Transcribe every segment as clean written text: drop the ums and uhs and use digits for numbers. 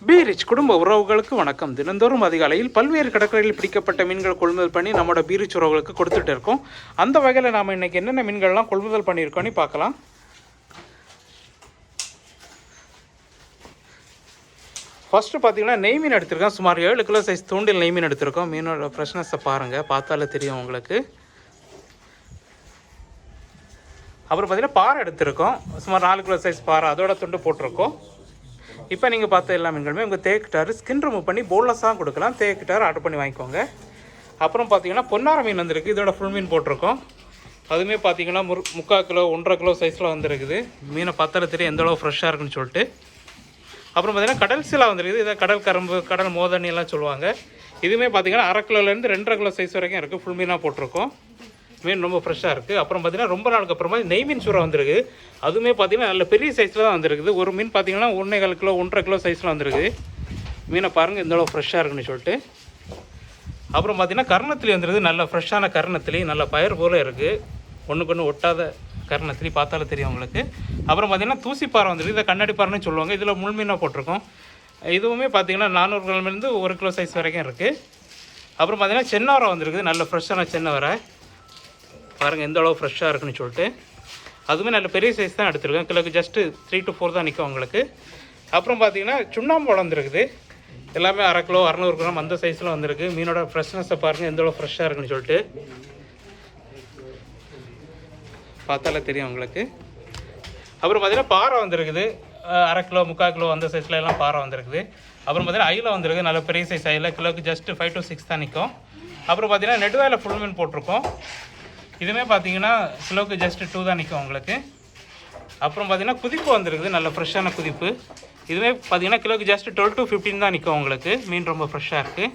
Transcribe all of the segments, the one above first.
B rich குடும்ப உறவுகளுக்கு வணக்கம். தினந்தோறும் அதிகாலையில் பல்வேறு கடற்கரையில் பிடிக்கப்பட்ட மீன்கள் கொள்முதல் பண்ணி நம்மளோட பி ரிச் உறவுகளுக்கு கொடுத்துட்டு இருக்கோம். அந்த வகையில் நாம் இன்றைக்கி என்னென்ன மீன்கள்லாம் கொள்முதல் பண்ணியிருக்கோன்னு பார்க்கலாம். ஃபஸ்ட்டு பார்த்தீங்கன்னா நெய் மீன் எடுத்திருக்கோம். சுமார் 7 கிலோ சைஸ் தூண்டில் நெய் மீன் எடுத்திருக்கோம். மீனோட ஃப்ரெஷ்னஸை பாருங்கள், பார்த்தாலே தெரியும் உங்களுக்கு. அப்புறம் பார்த்தீங்கன்னா பாறை எடுத்திருக்கோம். சுமார் 4 கிலோ சைஸ் பாறை, அதோட துண்டு போட்டிருக்கோம். இப்போ நீங்கள் பார்த்த எல்லா மீன்களுமே உங்கள் தேக்கிட்டார் ஸ்கின் ரிமூவ் பண்ணி போன்லெஸ்ஸாக கொடுக்கலாம். தேக்கிட்டார் ஆர்டர் பண்ணி வாங்கிக்கோங்க. அப்புறம் பார்த்தீங்கன்னா பொன்னார மீன் வந்துருக்கு. இதோட ஃபுல் மீன் போட்டிருக்கோம். அதுவுமே பார்த்தீங்கன்னா 3/4 கிலோ 1.5 கிலோ சைஸில் வந்துருக்குது. மீனை பார்த்தாலே தெரியும் எந்த அளவு ஃப்ரெஷ்ஷாக இருக்குன்னு சொல்லிட்டு. அப்புறம் பார்த்தீங்கன்னா கடல் சீலா வந்துருக்குது. இதை கடல் கரும்பு, கடல் மோதனி எல்லாம் சொல்லுவாங்க. இதுவுமே பார்த்தீங்கன்னா 1/2 கிலோலேருந்து 2.5 கிலோ சைஸ் வரைக்கும் இருக்குது. ஃபுல் மீனாக போட்டிருக்கோம். மீன் ரொம்ப ஃப்ரெஷ்ஷாக இருக்குது. அப்புறம் பார்த்திங்கன்னா ரொம்ப நாளுக்கு அப்புறமா நெய் மீன் சூறா வந்துருக்கு. அதுவுமே பார்த்திங்கன்னா நல்ல பெரிய சைஸில் தான் வந்துருக்குது. ஒரு மீன் பார்த்திங்கன்னா 1.25 கிலோ 1.5 கிலோ சைஸில் வந்துருக்குது. மீனை பாருங்கள் இந்த அளவு ஃப்ரெஷ்ஷாக இருக்குன்னு சொல்லிட்டு. அப்புறம் பார்த்திங்கன்னா கருணத்திலி வந்துருக்குது. நல்ல ஃப்ரெஷ்ஷான கருணத்திலி, நல்ல பயிர் போல் இருக்குது. ஒன்றுக்கு ஒன்று ஒட்டாத கருணத்திலி, பார்த்தாலே தெரியும் உங்களுக்கு. அப்புறம் பார்த்திங்கன்னா தூசிப்பாறை வந்துருக்கு. இதை கண்ணாடி பாறைன்னு சொல்லுவாங்க. இதில் முள் மீனாக போட்டிருக்கோம். இதுவுமே பார்த்திங்கன்னா 400 கிராம்லேருந்து 1 கிலோ சைஸ் வரைக்கும் இருக்குது. அப்புறம் பார்த்திங்கன்னா சென்னவரை வந்துருக்குது. நல்ல ஃப்ரெஷ்ஷான சென்னவரை பாருங்கள் எந்த அளவு ஃப்ரெஷ்ஷாக இருக்குன்னு சொல்லிட்டு. அதுவுமே நல்ல பெரிய சைஸ் தான் எடுத்துருக்கேன். கிலோக்கு ஜஸ்ட்டு 3 to 4 தான் நிற்கும் உங்களுக்கு. அப்புறம் பார்த்தீங்கன்னா சுண்ணாம்பு வளர்ந்துருக்குது. எல்லாமே 1/2 கிலோ 600 கிராம் அந்த சைஸில் வந்துருக்கு. மீனோட ஃப்ரெஷ்னஸை பாருங்கள் எந்த அளவு ஃப்ரெஷ்ஷாக இருக்குன்னு சொல்லிட்டு. பார்த்தாலே தெரியும் உங்களுக்கு. அப்புறம் பார்த்தீங்கன்னா பாறை வந்துருக்குது. 1/2 கிலோ 3/4 கிலோ அந்த சைஸில் எல்லாம் பாறை வந்துருக்குது. அப்புறம் பார்த்தீங்கன்னா அயில வந்துருக்கு. நல்ல பெரிய சைஸ் அயில, கிலோக்கு ஜஸ்ட்டு 5 to 6 தான் நிற்கும். அப்புறம் பார்த்தீங்கன்னா நெடுவாயில் ஃபுல் மீன் போட்டிருக்கோம். இதுவுமே பார்த்தீங்கன்னா கிலோக்கு ஜஸ்ட்டு 2 தான் நிற்கும் உங்களுக்கு. அப்புறம் பார்த்தீங்கன்னா குதிப்பு வந்துருக்குது. நல்ல ஃப்ரெஷ்ஷான குதிப்பு. இதுவே பார்த்தீங்கன்னா கிலோக்கு ஜஸ்ட்டு 12 to 15 தான் நிற்கும் உங்களுக்கு. மீன் ரொம்ப ஃப்ரெஷ்ஷாக இருக்குது.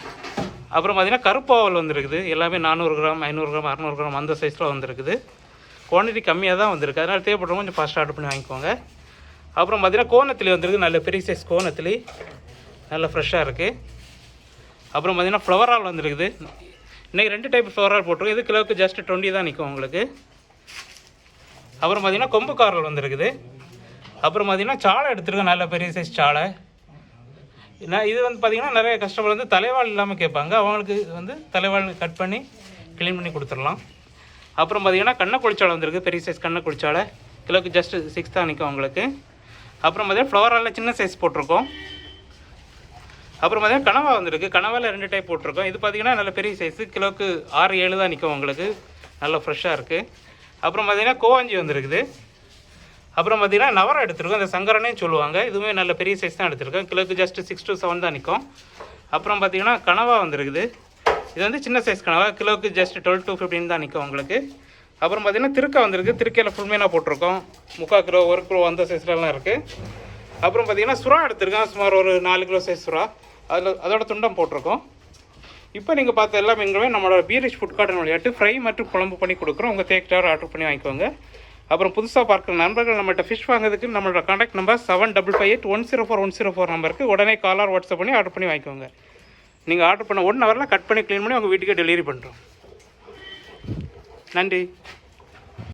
அப்புறம் பார்த்தீங்கன்னா கருப்பாவல் வந்துருக்குது. எல்லாமே 400 கிராம் 500 கிராம் 600 கிராம் அந்த சைஸில் வந்துருக்குது. குவான்டிட்டி கம்மியாக தான் வந்திருக்கு. அதனால் தேவைப்படுறவங்க கொஞ்சம் ஃபாஸ்ட்டாக ஆர்டர் பண்ணி வாங்கிக்கோங்க. அப்புறம் பார்த்தீங்கன்னா கோணத்திலி வந்துருக்கு. நல்ல பெரிய சைஸ் கோணத்திலி, நல்ல ஃப்ரெஷ்ஷாக இருக்குது. அப்புறம் பார்த்தீங்கன்னா ஃப்ளவரால் வந்துருக்குது. இன்றைக்கி 2 டைப் ஃப்ளவரால் போட்டிருக்கோம். இது கிலோவுக்கு ஜஸ்ட்டு 20 தான் நிற்கும் உங்களுக்கு. அப்புறம் பார்த்திங்கன்னா கொம்பு காரல் வந்துருக்குது. அப்புறம் பார்த்திங்கன்னா சாலை எடுத்துருக்கோம். நல்ல பெரிய சைஸ் சாலை. இது வந்து பார்த்திங்கன்னா நிறைய கஸ்டமர் வந்து தலைவாள் இல்லாமல் கேட்பாங்க. அவங்களுக்கு வந்து தலைவாள் கட் பண்ணி க்ளீன் பண்ணி கொடுத்துடலாம். அப்புறம் பார்த்திங்கன்னா கண்ணக்குழிச்சாலை வந்துருக்கு. பெரிய சைஸ் கண்ணக்குழிச்சாலை, கிலோவுக்கு ஜஸ்ட்டு 6 தான் நிற்கும் உங்களுக்கு. அப்புறம் பார்த்திங்கன்னா ஃப்ளவராலில் சின்ன சைஸ் போட்டிருக்கோம். அப்புறம் பார்த்தீங்கன்னா கனவா வந்துருக்கு. கனவாவில் 2 டைப் போட்டிருக்கோம். இது பார்த்திங்கன்னா நல்ல பெரிய சைஸு, கிலோவுக்கு 6-7 தான் நிற்கும் உங்களுக்கு. நல்லா ஃப்ரெஷ்ஷாக இருக்குது. அப்புறம் பார்த்திங்கன்னா கோவாஞ்சி வந்துருக்குது. அப்புறம் பார்த்திங்கன்னா நவரை எடுத்துருக்கோம். இந்த சங்கரனே சொல்லுவாங்க. இதுவுமே நல்ல பெரிய சைஸ் தான் எடுத்துருக்கோம். கிலோவுக்கு ஜஸ்ட்டு 6 to 7 தான் நிற்கும். அப்புறம் பார்த்திங்கன்னா கனவா வந்துருக்குது. இது வந்து சின்ன சைஸ் கனவா, கிலோவுக்கு ஜஸ்ட்டு 12 to 15 தான் நிற்கும் உங்களுக்கு. அப்புறம் பார்த்திங்கன்னா திருக்கா வந்துருக்கு. திருக்கையில் ஃபுல் மீனாக போட்டிருக்கோம். 3/4 கிலோ 1 கிலோ அந்த சைஸ்லலாம் இருக்குது. அப்புறம் பார்த்திங்கன்னா சுறா எடுத்துருக்கோம். சுமார் ஒரு 4 கிலோ சைஸ் சுறா, அதோட துண்டம் போட்டிருக்கோம். இப்போ நீங்கள் பார்த்த எல்லா மீன்களுமே நம்மளோட பி ரிச் ஃபுட் கார்டன் விளையாட்டு ஃப்ரை மற்றும் குழம்பு பண்ணி கொடுக்குறோம். உங்கள் தேக்கிட்டார் ஆர்டர் பண்ணி வாங்கிக்கோங்க. அப்புறம் புதுசாக பார்க்குற நண்பர்கள் நம்மள்கிட்ட ஃபிஷ் வாங்குறதுக்கு நம்மளோட கான்டாக்ட் நம்பர் 7558104104 நம்பருக்கு உடனே கால் ஆர் வாட்ஸ்அப் பண்ணி ஆர்டர் பண்ணி வாங்கிக்கோங்க. நீங்கள் ஆர்டர் பண்ண 1 ஹவரில் கட் பண்ணி க்ளீன் பண்ணி உங்கள் வீட்டுக்கே டெலிவரி பண்ணுறோம். நன்றி.